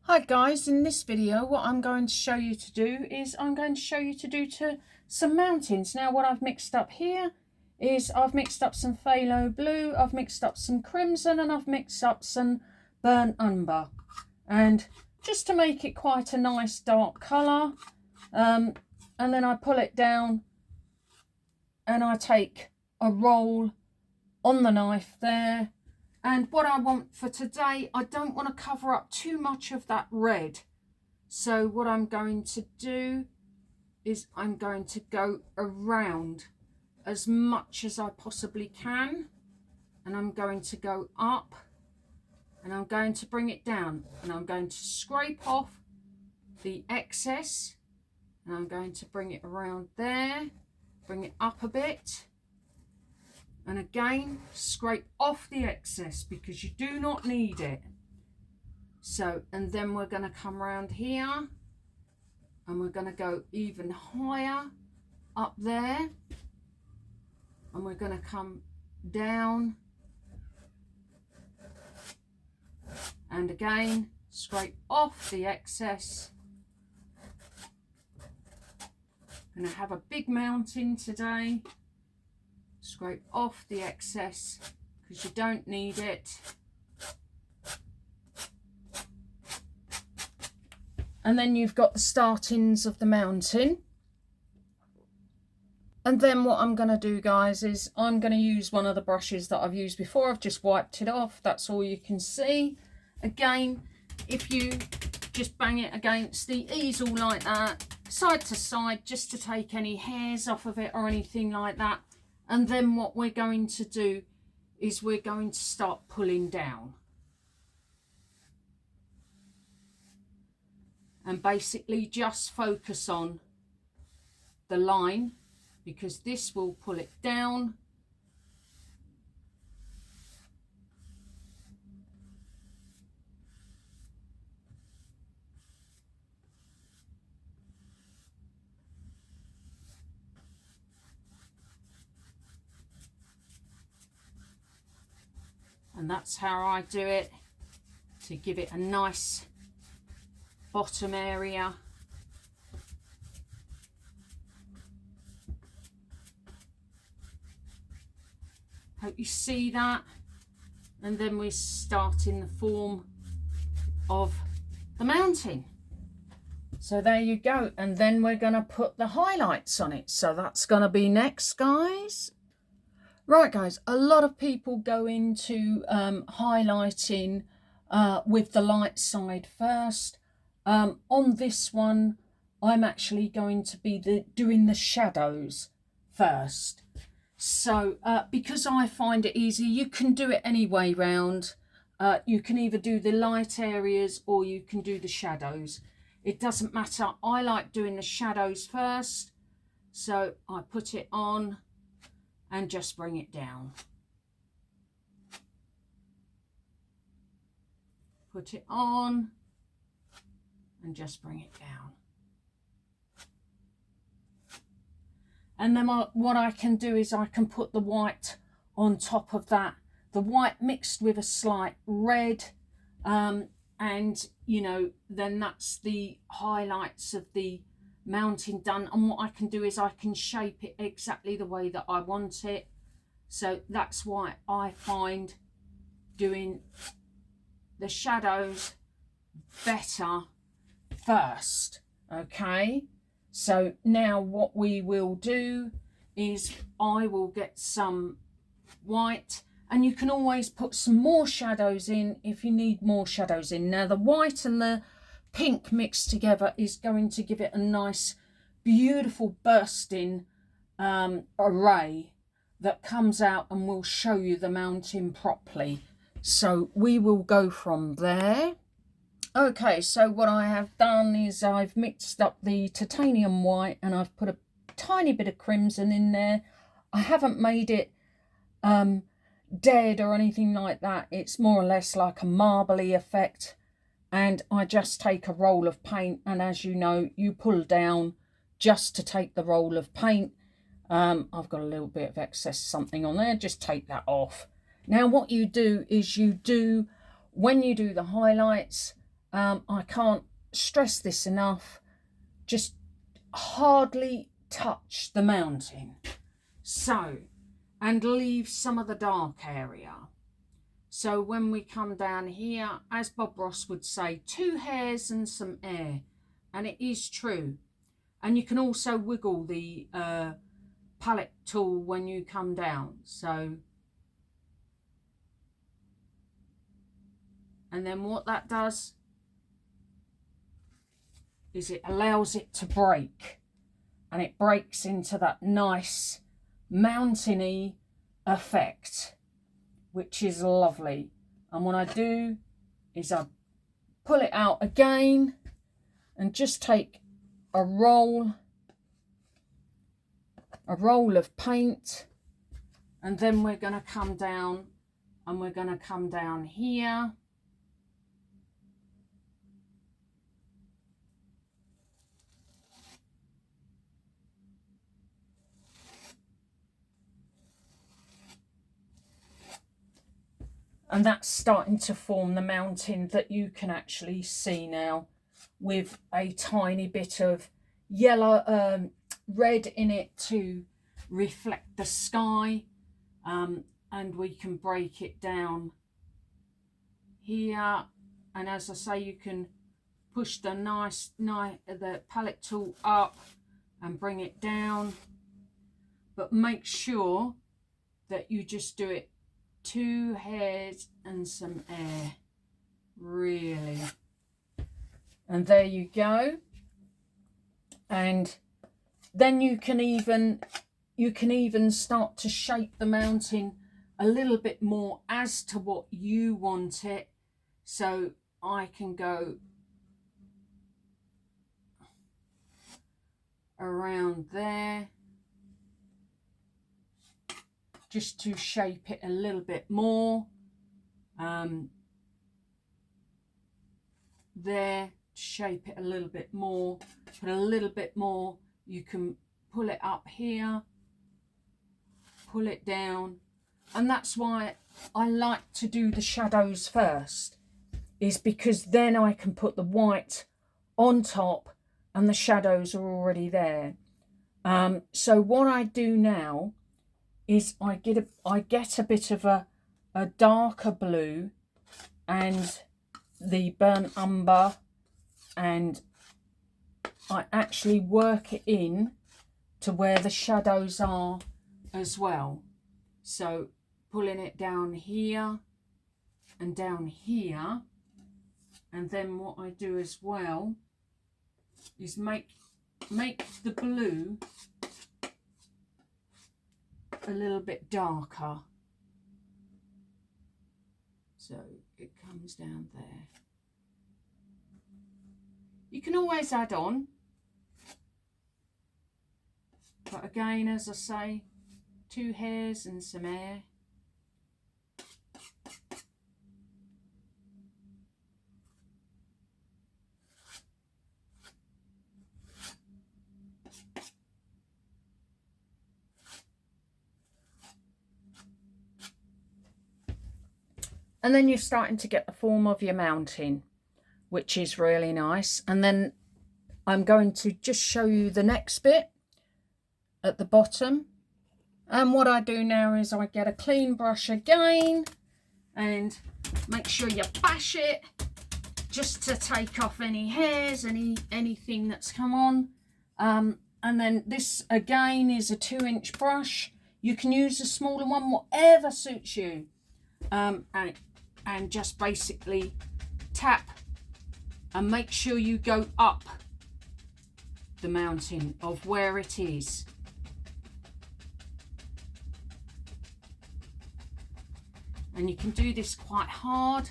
Hi guys, in this video what I'm going to show you to do is to some mountains. Now what I've mixed up here is I've mixed up some phthalo blue, I've mixed up some crimson, and I've mixed up some burnt umber. And just to make it quite a nice dark colour, and then I pull it down and I take a roll on the knife there. And what I want for today, I don't want to cover up too much of that red. So what I'm going to do is I'm going to go around as much as I possibly can. And I'm going to go up and I'm going to bring it down. And I'm going to scrape off the excess. And I'm going to bring it around there, bring it up a bit. And again, scrape off the excess because you do not need it. So, and then we're going to come around here and we're going to go even higher up there. And we're going to come down. And again, scrape off the excess. I'm going to have a big mountain today. Scrape off the excess because you don't need it. And then you've got the startings of the mountain. And then what I'm going to do, guys, is I'm going to use one of the brushes that I've used before. I've just wiped it off. That's all you can see. Again, if you just bang it against the easel like that, side to side, just to take any hairs off of it or anything like that. And then what we're going to do is we're going to start pulling down. And basically just focus on the line because this will pull it down. And that's how I do it, to give it a nice bottom area. Hope you see that. And then we start in the form of the mountain. So there you go. And then we're going to put the highlights on it. So that's going to be next, guys. Right, guys, a lot of people go into highlighting with the light side first. On this one, I'm actually going to be doing the shadows first. So because I find it easy, you can do it any way round. You can either do the light areas or you can do the shadows. It doesn't matter. I like doing the shadows first. So I put it on and just bring it down. Put it on and just bring it down. And then what I can do is I can put the white on top of that. The white mixed with a slight red. And, you know, then that's the highlights of the mountain done. And what I can do is I can shape it exactly the way that I want it. So that's why I find doing the shadows better first. Okay, so now what we will do is I will get some white, and you can always put some more shadows in if you need more shadows in. Now the white and the pink mixed together is going to give it a nice beautiful bursting array that comes out and will show you the mountain properly. So we will go from there. Okay, so what I have done is I've mixed up the titanium white and I've put a tiny bit of crimson in there. I haven't made it dead or anything like that. It's more or less like a marbly effect. And I just take a roll of paint, and as you know, you pull down just to take the roll of paint. I've got a little bit of excess something on there, just take that off. Now what you do is when you do the highlights, I can't stress this enough. Just hardly touch the mountain. So, and leave some of the dark area. So when we come down here, as Bob Ross would say, 2 hairs and some air. And it is true. And you can also wiggle the palette tool when you come down. So, and then what that does is it allows it to break. And it breaks into that nice mountainy effect, which is lovely. And what I do is I pull it out again and just take a roll of paint, and then we're going to come down and we're going to come down here. And that's starting to form the mountain that you can actually see now, with a tiny bit of yellow, red in it to reflect the sky. And we can break it down here. And as I say, you can push the the palette tool up and bring it down. But make sure that you just do it 2 hairs and some air, really. And there you go. And then you can even start to shape the mountain a little bit more as to what you want it. So I can go around there, just to shape it a little bit more. There, shape it a little bit more, put a little bit more. You can pull it up here, pull it down. And that's why I like to do the shadows first, is because then I can put the white on top and the shadows are already there. So what I do now is I get a bit of a darker blue and the burnt umber, and I actually work it in to where the shadows are as well. So pulling it down here and down here. And then what I do as well is make the blue a little bit darker. So it comes down there. You can always add on, but again, as I say, 2 hairs and some air. And then you're starting to get the form of your mountain, which is really nice. And then I'm going to just show you the next bit at the bottom. And what I do now is I get a clean brush again and make sure you bash it just to take off any hairs, anything that's come on. And then this again is a 2-inch brush. You can use a smaller one, whatever suits you. And just basically tap and make sure you go up the mountain of where it is. And you can do this quite hard.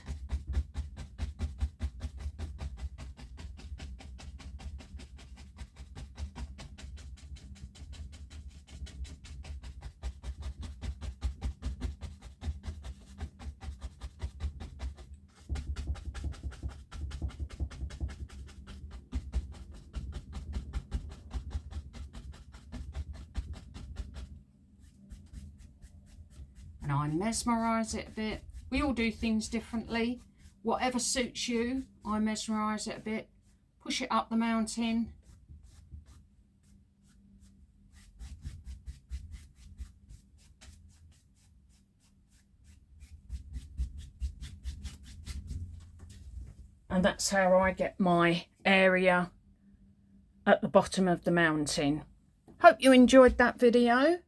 And I mesmerise it a bit. We all do things differently. Whatever suits you, I mesmerise it a bit, push it up the mountain. And that's how I get my area at the bottom of the mountain. Hope you enjoyed that video.